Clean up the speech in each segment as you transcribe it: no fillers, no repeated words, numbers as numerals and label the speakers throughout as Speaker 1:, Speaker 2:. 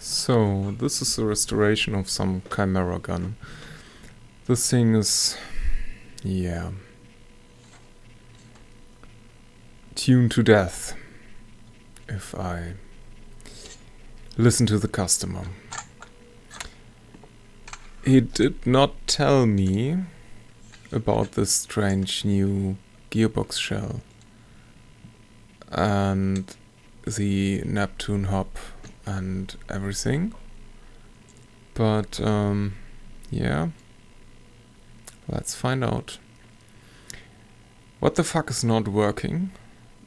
Speaker 1: So, this is a restoration of some Chimera gun. This thing is, yeah, tuned to death, if I listen to the customer. He did not tell me about this strange new gearbox shell and the Neptune hub and everything, but yeah, let's find out. What the fuck is not working?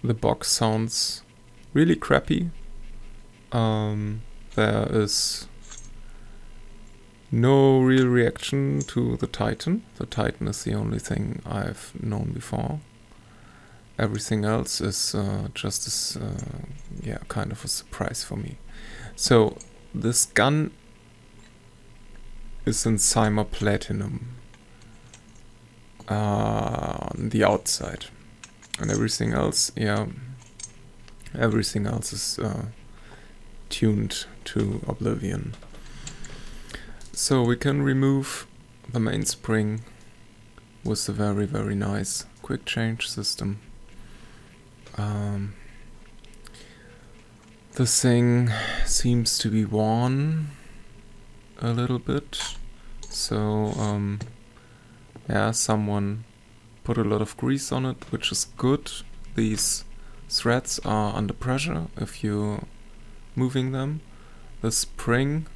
Speaker 1: The box sounds really crappy. There is no real reaction to the Titan. The Titan is the only thing I've known before. Everything else is just as, yeah, kind of a surprise for me. So, this gun is in CYMA Platinum on the outside. And everything else, yeah, everything else is tuned to oblivion. So we can remove the mainspring with a very, very nice quick change system. The thing seems to be worn a little bit, so yeah, someone put a lot of grease on it, which is good. These threads are under pressure if you're moving them. The spring,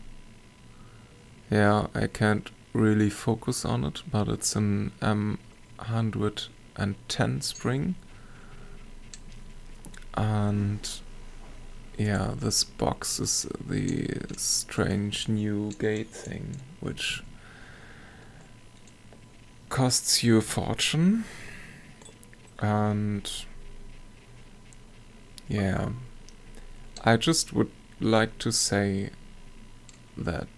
Speaker 1: yeah, I can't really focus on it, but it's an M110 spring. And yeah, this box is the strange new gate thing, which costs you a fortune. And yeah, I just would like to say that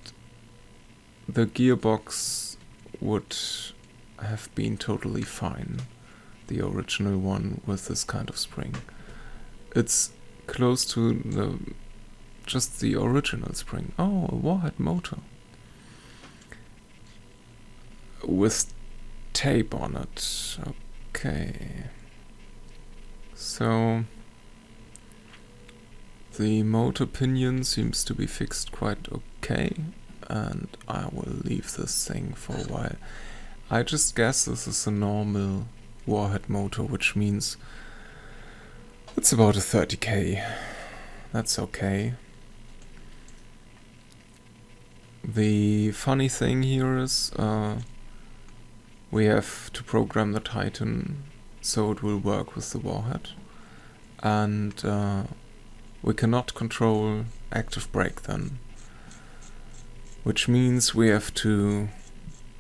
Speaker 1: the gearbox would have been totally fine, the original one with this kind of spring. It's close to just the original spring. Oh, a warhead motor with tape on it. Okay, so the motor pinion seems to be fixed quite okay, and I will leave this thing for a while. I just guess this is a normal warhead motor, which means it's about a 30k. That's okay. The funny thing here is we have to program the Titan so it will work with the warhead, and we cannot control active brake then, which means we have to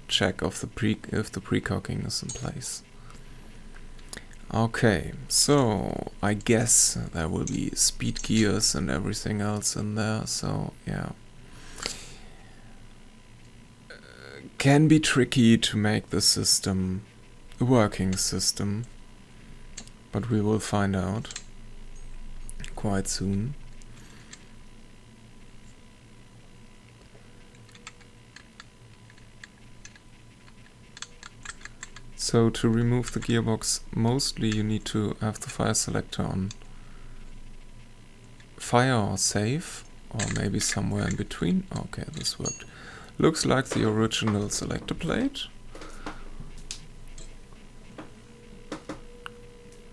Speaker 1: check if the precocking is in place. Okay, so I guess there will be speed gears and everything else in there, so yeah. Can be tricky to make the system a working system, but we will find out quite soon. So to remove the gearbox, mostly you need to have the fire selector on fire or safe, or maybe somewhere in between. Okay, this worked. Looks like the original selector plate.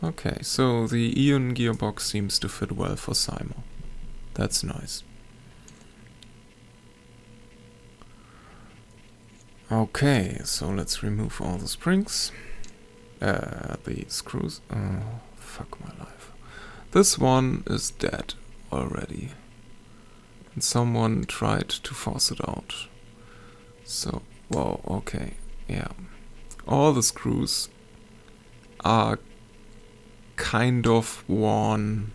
Speaker 1: Okay, so the Ion gearbox seems to fit well for CYMA. That's nice. Okay, so let's remove all the springs. The screws. Oh, fuck my life. This one is dead already. And someone tried to force it out. So, whoa, okay, yeah. All the screws are kind of worn.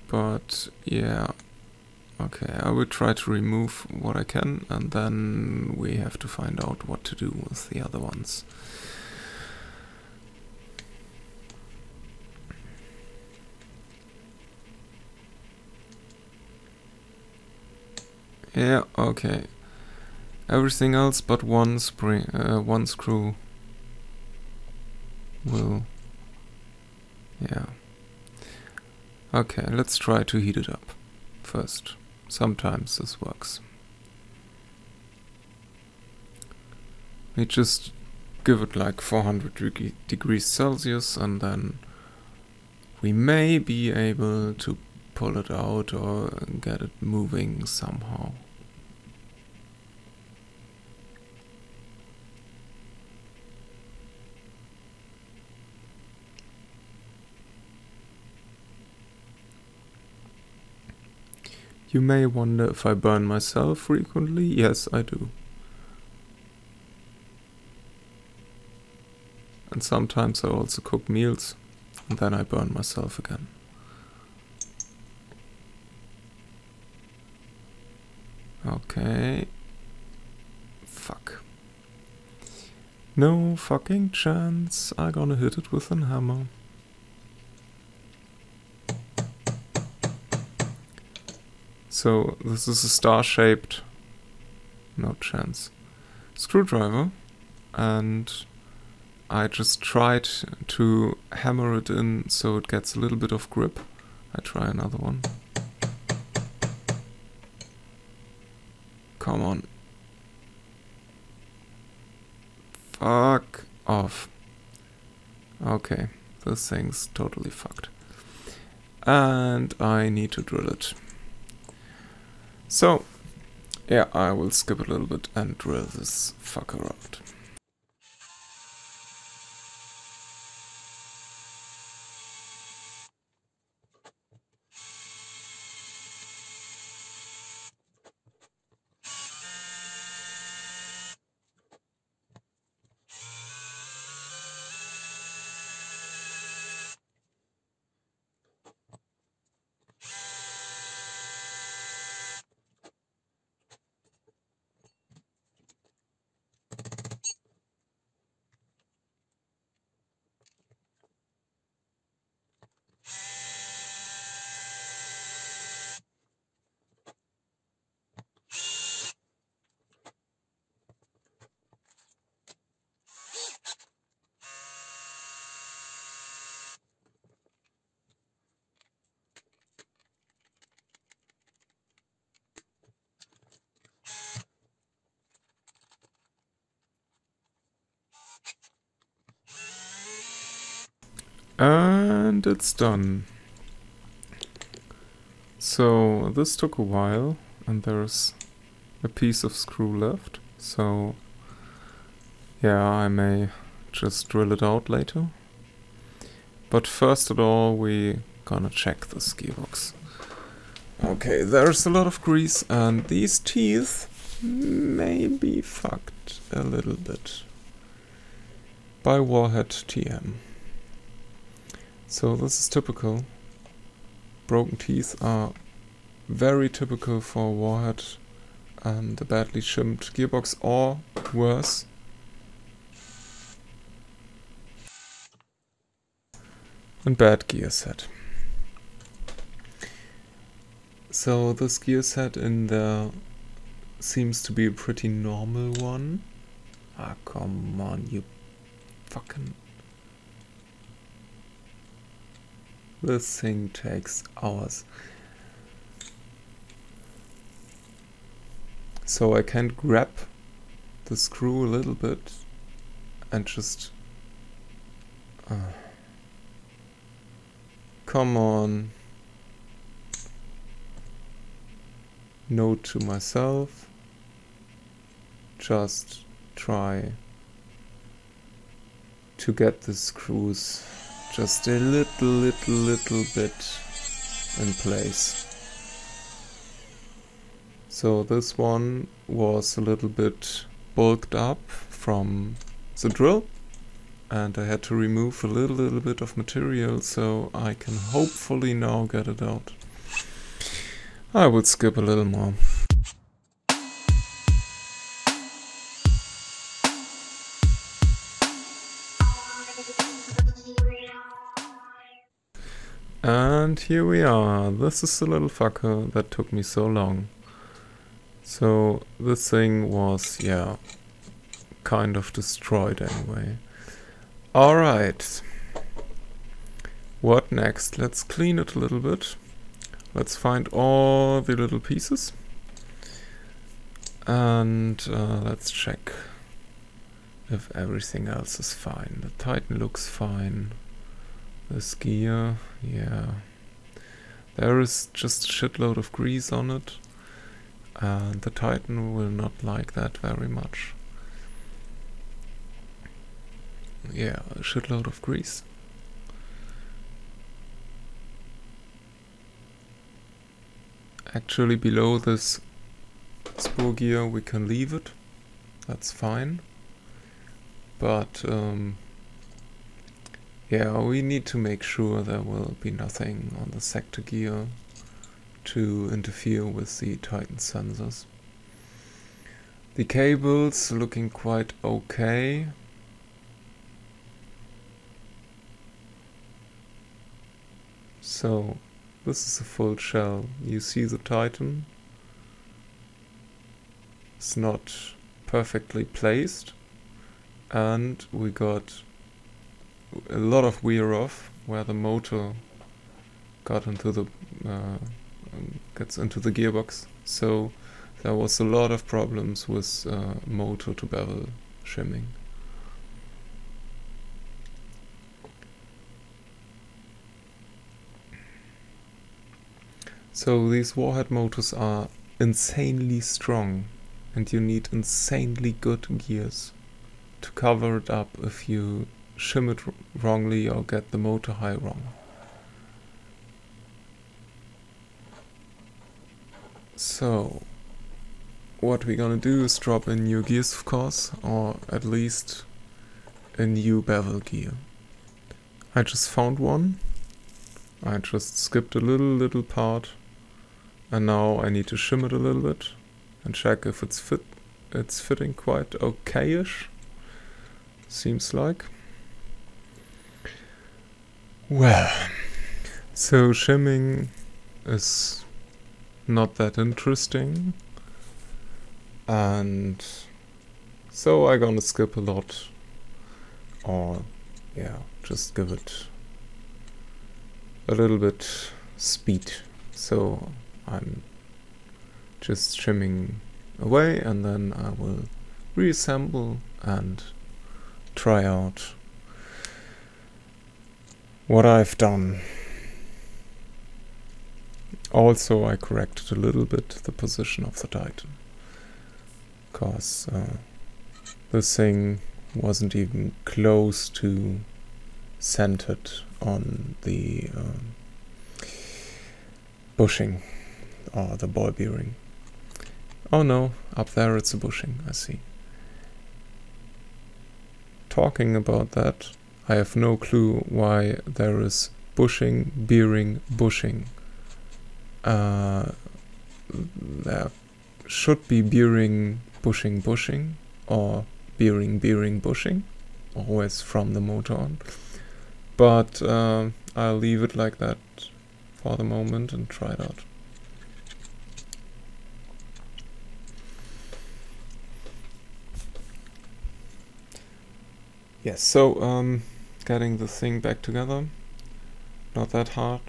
Speaker 1: But, yeah. Okay, I will try to remove what I can, and then we have to find out what to do with the other ones. Yeah, okay. Everything else but one screw will... yeah. Okay, let's try to heat it up first. Sometimes this works. We just give it like 400 degrees Celsius and then we may be able to pull it out or get it moving somehow. You may wonder if I burn myself frequently. Yes, I do. And sometimes I also cook meals and then I burn myself again. Okay. Fuck. No fucking chance. I'm gonna hit it with a hammer. So this is a star-shaped, no chance, screwdriver, and I just tried to hammer it in so it gets a little bit of grip. I try another one. Come on. Fuck off. Okay, this thing's totally fucked. And I need to drill it. So, yeah, I will skip a little bit and drill this fucker out. And it's done. So this took a while and there's a piece of screw left. So yeah, I may just drill it out later. But first of all, we gonna check this gearbox. Okay, there's a lot of grease and these teeth may be fucked a little bit by Warhead TM. So this is typical. Broken teeth are very typical for Warhead and a badly shimmed gearbox, or worse, and bad gear set. So this gear set in there seems to be a pretty normal one. Ah, come on, you fucking... This thing takes hours. So I can grab the screw a little bit and just... come on. Note to myself. Just try to get the screws just a little bit in place. So this one was a little bit bulked up from the drill and I had to remove a little bit of material, so I can hopefully now get it out. I would skip a little more. And here we are. This is the little fucker that took me so long. So this thing was, yeah, kind of destroyed anyway. Alright. What next? Let's clean it a little bit. Let's find all the little pieces. And let's check if everything else is fine. The Titan looks fine. This gear, yeah. There is just a shitload of grease on it. And the Titan will not like that very much. Yeah, a shitload of grease. Actually, below this spool gear we can leave it. That's fine. But yeah, we need to make sure there will be nothing on the sector gear to interfere with the Titan sensors. The cables looking quite okay. So this is a full shell. You see the Titan. It's not perfectly placed, and we got a lot of wear off where the motor got into the gets into the gearbox. So there was a lot of problems with motor to bevel shimming. So these warhead motors are insanely strong, and you need insanely good gears to cover it up if you shim it wrongly or get the motor high wrong. So what we're gonna do is drop in new gears, of course, or at least a new bevel gear. I just found one. I just skipped a little part, and now I need to shim it a little bit and check if it's fitting quite okay-ish. Seems like. Well, so shimming is not that interesting, and so I'm gonna skip a lot, or yeah, just give it a little bit speed. So I'm just shimming away, and then I will reassemble and try out what I've done. Also, I corrected a little bit the position of the Titan, because this thing wasn't even close to centered on the bushing or the ball bearing. Oh no, up there it's a bushing, I see. Talking about that, I have no clue why there is bushing, bearing, bushing. There should be bearing, bushing, bushing, or bearing, bearing, bushing, always from the motor on. But I'll leave it like that for the moment and try it out. Yes, so getting the thing back together, not that hard.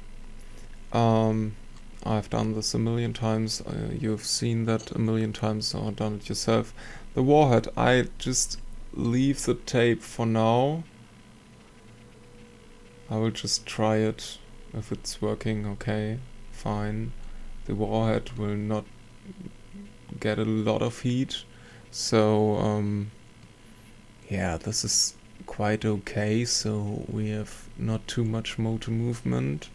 Speaker 1: I've done this a million times, you've seen that a million times or done it yourself. The warhead, I just leave the tape for now. I will just try it. If it's working, okay, fine. The warhead will not get a lot of heat, so yeah, this is quite okay. So we have not too much motor movement,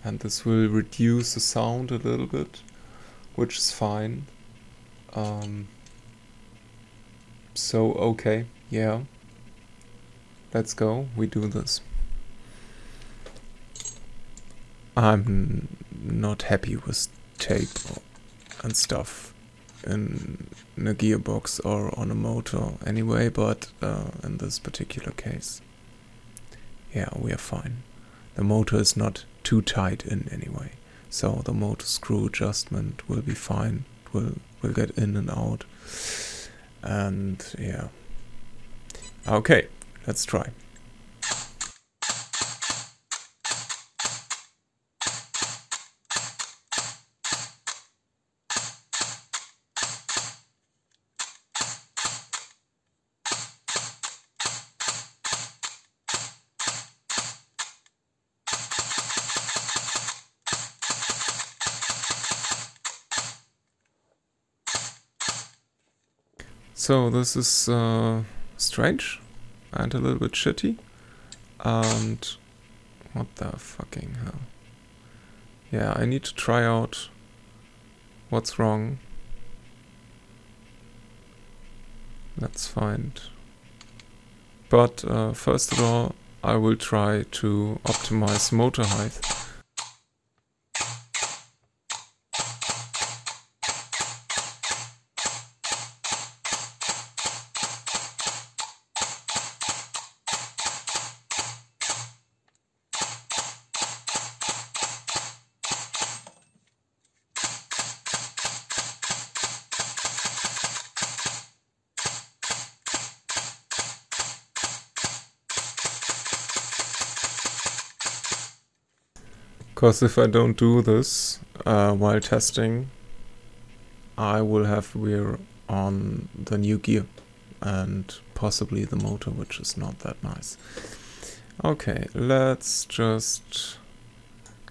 Speaker 1: and this will reduce the sound a little bit, which is fine. So okay, yeah, let's go, we do this. I'm not happy with tape and stuff in a gearbox or on a motor anyway, but in this particular case, yeah, we are fine. The motor is not too tight in anyway, so the motor screw adjustment will be fine. It will get in and out. And yeah. Okay, let's try. So this is strange and a little bit shitty. And what the fucking hell? Yeah, I need to try out what's wrong. Let's find. But first of all, I will try to optimize motor height. Because if I don't do this while testing, I will have wear on the new gear and possibly the motor, which is not that nice. Okay, let's just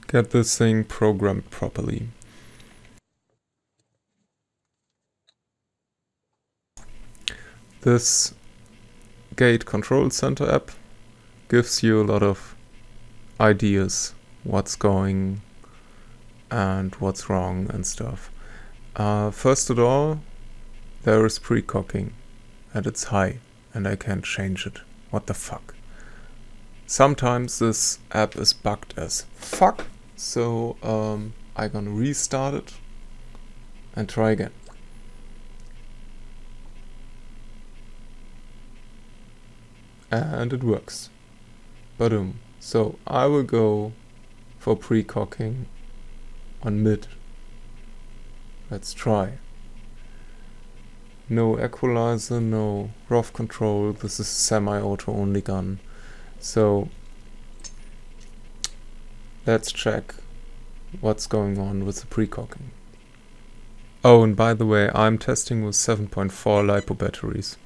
Speaker 1: get this thing programmed properly. This Gate Control Center app gives you a lot of ideas what's going and what's wrong and stuff. First of all, there is pre-cocking and it's high and I can't change it. What the fuck? Sometimes this app is bugged as fuck, so I'm gonna restart it and try again. And it works. Boom. So I will go for pre-cocking on mid. Let's try. No equalizer, no ROV control. This is semi-auto only gun. So let's check what's going on with the pre-cocking. Oh, and by the way, I'm testing with 7.4 LiPo batteries.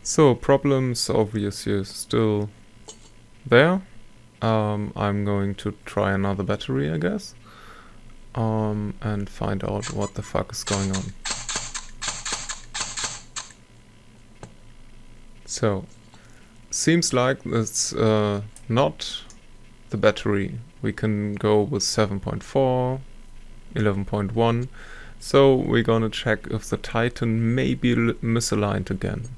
Speaker 1: So, problems obviously still there. I'm going to try another battery, I guess, and find out what the fuck is going on. So, seems like it's not the battery. We can go with 7.4, 11.1. So we're gonna check if the Titan may be misaligned again.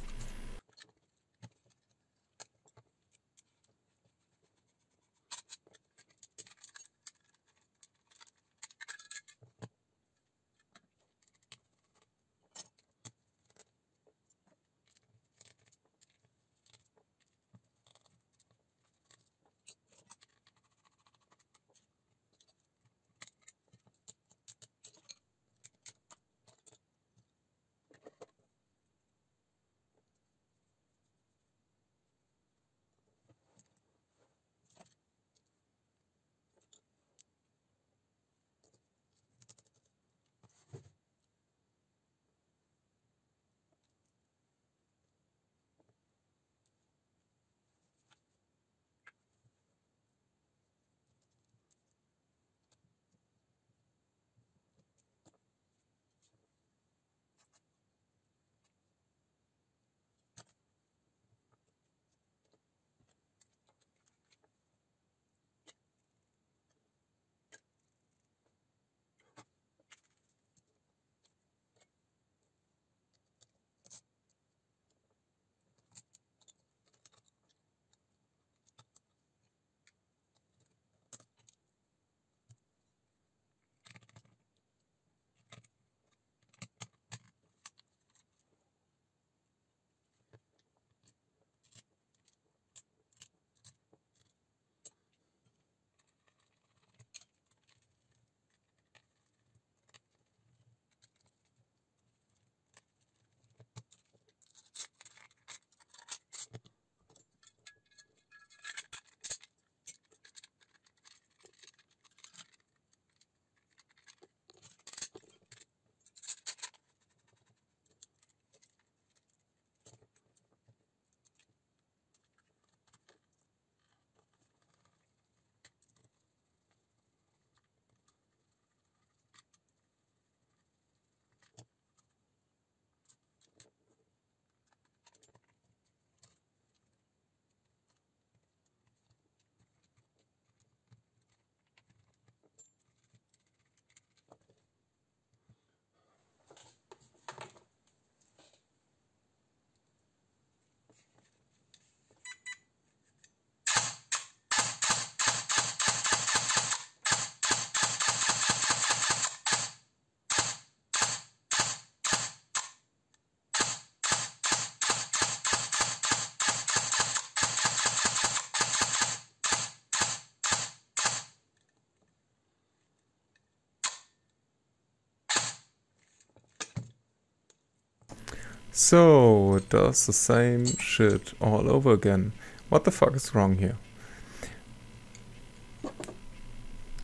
Speaker 1: So it does the same shit all over again. What the fuck is wrong here?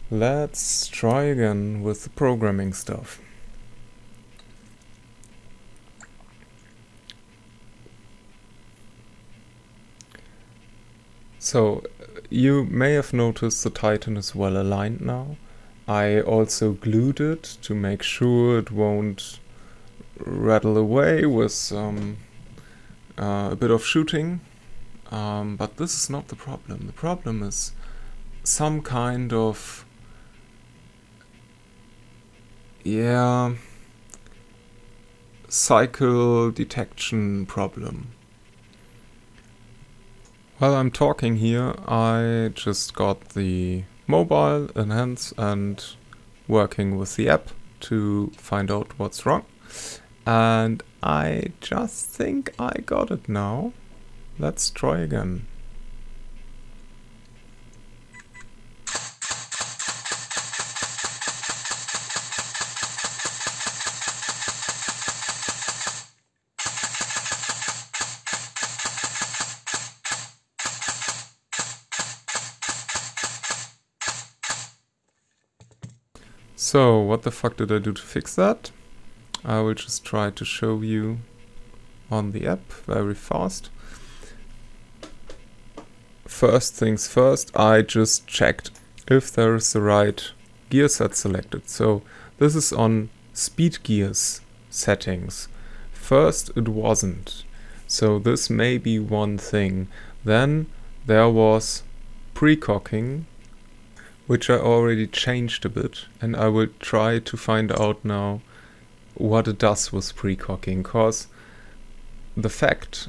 Speaker 1: Let's try again with the programming stuff. So you may have noticed the Titan is well aligned now. I also glued it to make sure it won't rattle away with a bit of shooting. But this is not the problem. The problem is some kind of cycle detection problem. While I'm talking here, I just got the mobile in hands and working with the app to find out what's wrong. And I just think I got it now. Let's try again. So, what the fuck did I do to fix that? I will just try to show you on the app very fast. First things first, I just checked if there is the right gear set selected. So this is on speed gears settings. First it wasn't. So this may be one thing. Then there was precocking, which I already changed a bit, and I will try to find out now what it does with precocking, cause the fact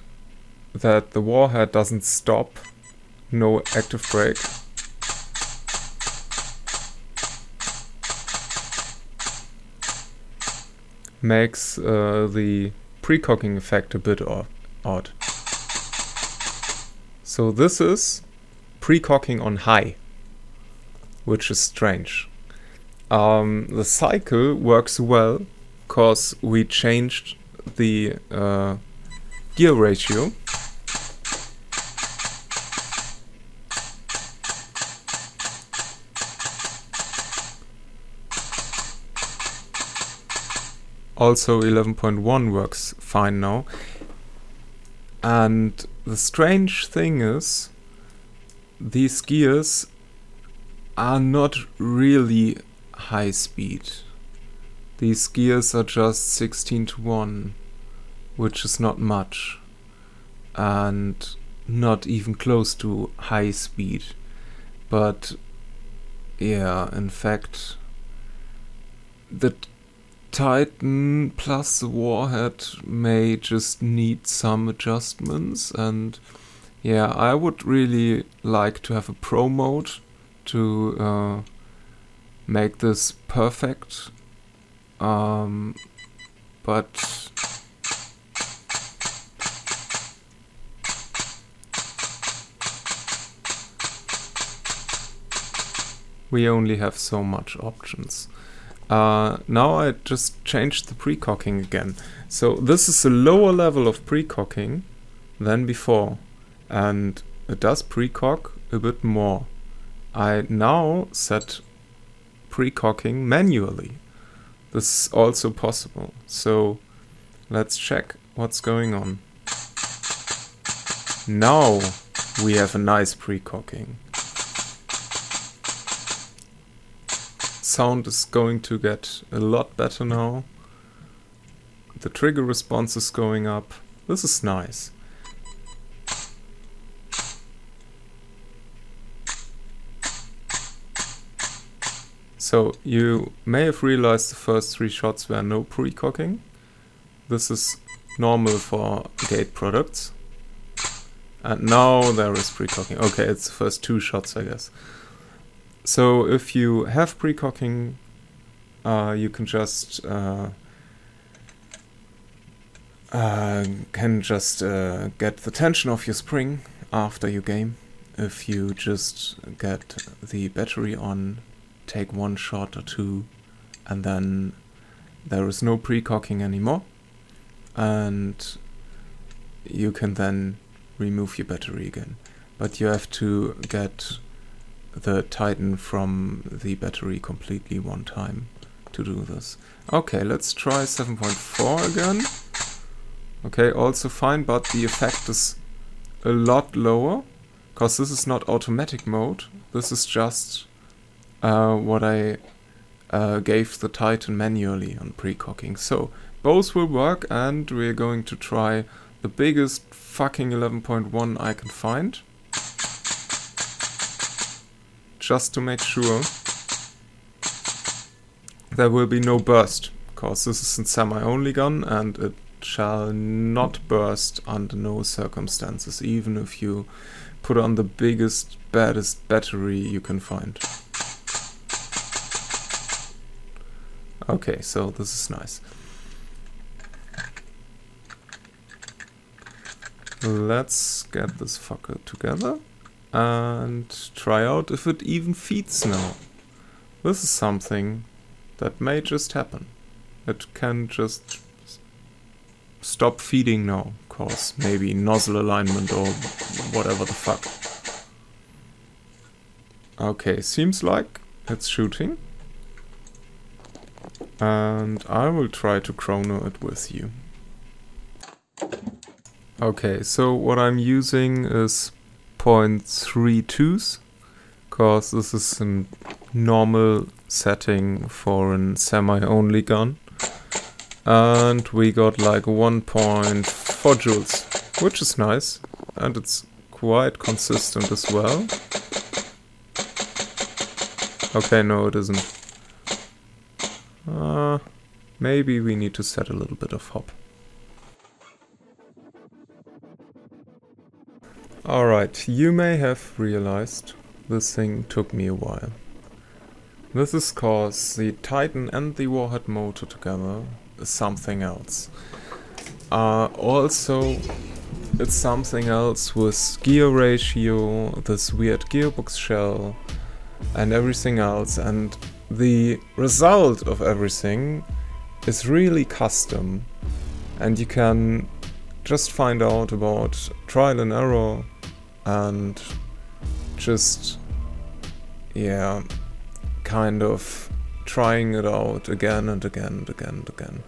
Speaker 1: that the warhead doesn't stop, no active brake, makes the precocking effect a bit odd. So this is precocking on high, which is strange. The cycle works well because we changed the gear ratio. Also 11.1 works fine now. And the strange thing is, these gears are not really high speed. These gears are just 16:1, which is not much, and not even close to high speed. But yeah, in fact, the Titan plus the warhead may just need some adjustments, and yeah, I would really like to have a pro mode to make this perfect, but we only have so much options. Now I just changed the precocking again. So this is a lower level of precocking than before, and it does precock a bit more. I now set precocking manually. This is also possible. So let's check what's going on. Now we have a nice precocking. Sound is going to get a lot better now. The trigger response is going up. This is nice. So you may have realized the first 3 shots were no precocking. This is normal for Gate products. And now there is precocking. Okay, it's the first 2 shots, I guess. So if you have precocking, you can just get the tension off your spring after your game. If you just get the battery on, take 1 shot or 2, and then there is no precocking anymore. and you can then remove your battery again. But you have to get the Titan from the battery completely one time to do this. Okay, let's try 7.4 again. Okay, also fine, but the effect is a lot lower, because this is not automatic mode. This is just what I gave the Titan manually on precocking. So both will work, and we're going to try the biggest fucking 11.1 I can find, just to make sure there will be no burst, because this is a semi-only gun and it shall not burst under no circumstances, even if you put on the biggest, baddest battery you can find. Okay, so this is nice. Let's get this fucker together and try out if it even feeds now. This is something that may just happen. It can just stop feeding now, cause maybe nozzle alignment or whatever the fuck. Okay, seems like it's shooting. And I will try to chrono it with you. Okay, so what I'm using is 0.32s, cause this is a normal setting for a semi-only gun. And we got like 1.4 joules, which is nice, and it's quite consistent as well. Okay, no it isn't. Maybe we need to set a little bit of hop. Alright, you may have realized this thing took me a while. This is cause the Titan and the warhead motor together is something else. Also, it's something else with gear ratio, this weird gearbox shell, and everything else, and the result of everything is really custom, and you can just find out about trial and error and just, yeah, kind of trying it out again and again and again and again.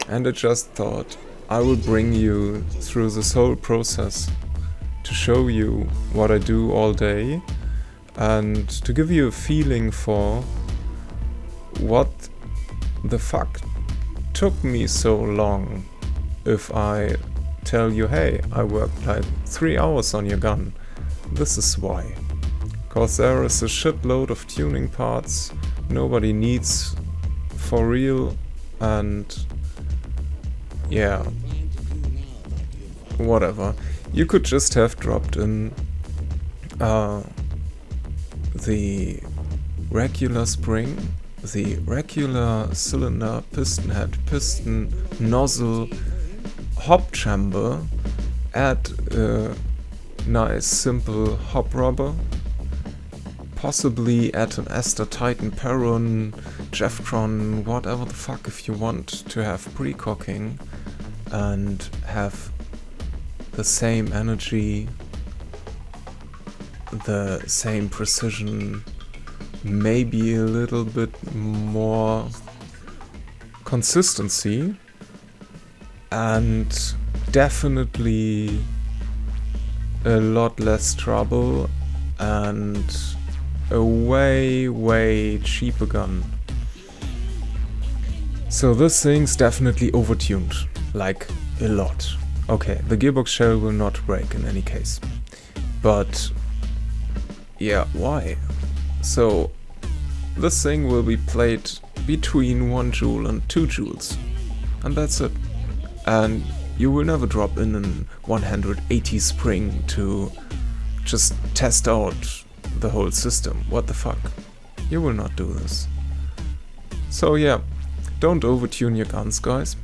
Speaker 1: And I just thought I would bring you through this whole process to show you what I do all day and to give you a feeling for what the fuck took me so long. If I tell you, hey, I worked like 3 hours on your gun, this is why. Cause there is a shitload of tuning parts nobody needs for real, and yeah, whatever. You could just have dropped in the regular spring, the regular cylinder, piston head, piston, nozzle, hop chamber, add a nice simple hop rubber, possibly add an Ester Titan Perron, Jeffcron, whatever the fuck if you want to have precocking and have the same energy, the same precision, maybe a little bit more consistency, and definitely a lot less trouble and a way cheaper gun. So this thing's definitely overtuned, like a lot. Okay, the gearbox shell will not break in any case, but yeah, why? So this thing will be played between 1 joule and 2 joules, and that's it. And you will never drop in an 180 spring to just test out the whole system. What the fuck? You will not do this. So yeah, don't overtune your guns, guys.